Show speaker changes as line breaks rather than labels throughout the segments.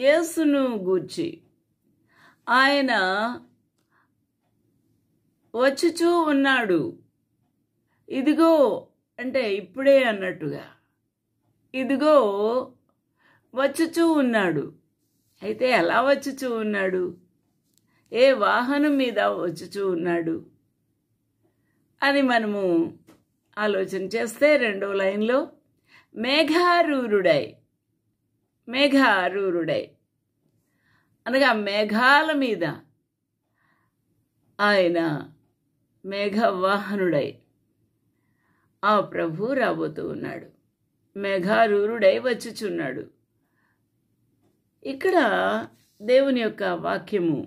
యేసును గూర్చి ఆయన వచ్చుచూ ఉన్నాడు. ఇదిగో అంటే ఇప్పుడే అన్నట్టుగా ఇదిగో వచ్చుచూ ఉన్నాడు. అయితే ఎలా వచ్చుచూ ఉన్నాడు? ఏ వాహనం మీద వచ్చుచూ ఉన్నాడు అని మనము ఆలోచన చేస్తే రెండవ లైన్లో మేఘారూరుడై అనగా మేఘాల మీద ఆయన మేఘవాహనుడై ఆ ప్రభు రాబోతూ ఉన్నాడు. మేఘారూరుడై వచ్చుచున్నాడు. ఇక్కడ దేవుని యొక్క వాక్యము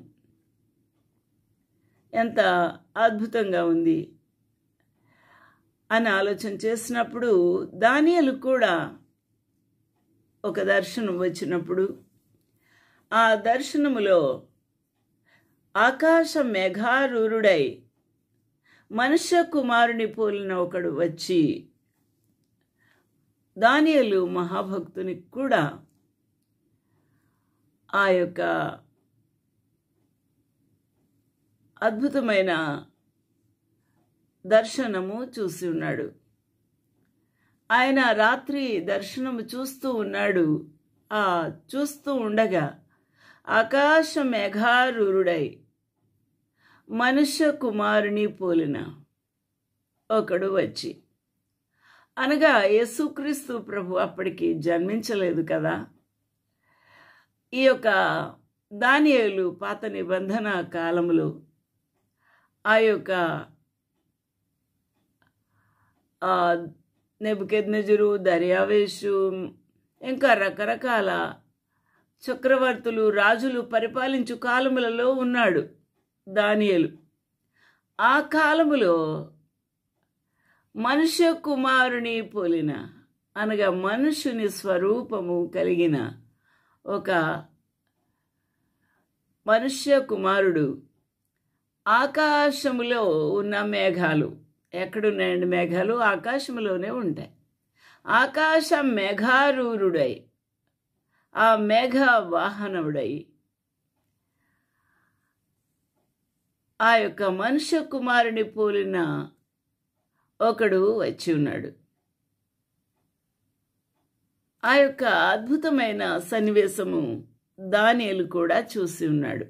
ఎంత అద్భుతంగా ఉంది అని ఆలోచన చేసినప్పుడు దానియేలు కూడా ఒక దర్శనం వచ్చినప్పుడు ఆ దర్శనములో ఆకాశ మేఘారూరుడై మనుష్య కుమారుని పోలిన ఒకడు వచ్చి దానియేలు మహాభక్తునికి కూడా ఆ యొక్క అద్భుతమైన దర్శనము చూసి ఉన్నాడు. ఆయన రాత్రి దర్శనము చూస్తూ ఉన్నాడు. చూస్తూ ఉండగా ఆకాశ మేఘారూరుడై మనుష్య కుమారుని పోలిన ఒకడు వచ్చి, అనగా యేసుక్రీస్తు ప్రభు అప్పటికి జన్మించలేదు కదా. ఈ యొక్క దానియేలు పాత నిబంధన కాలములో ఆ యొక్క నెబుకద్నెజరు, దర్యావేషు ఇంకా రకరకాల చక్రవర్తులు, రాజులు పరిపాలించు కాలములలో ఉన్నాడు దానియేలు. ఆ కాలములో మనుష్య కుమారుని పోలిన అనగా మనుషుని స్వరూపము కలిగిన ఒక మనుష్య కుమారుడు ఆకాశములో ఉన్న మేఘాలు, ఎక్కడున్నాయండి మేఘాలు? ఆకాశంలోనే ఉంటాయి. ఆకాశ మేఘారూరుడై ఆ మేఘ వాహనుడై ఆ యొక్క మనుష్య కుమారుని పోలిన ఒకడు వచ్చి ఉన్నాడు. ఆ యొక్క అద్భుతమైన సన్నివేశము దానియేలు కూడా చూసి ఉన్నాడు.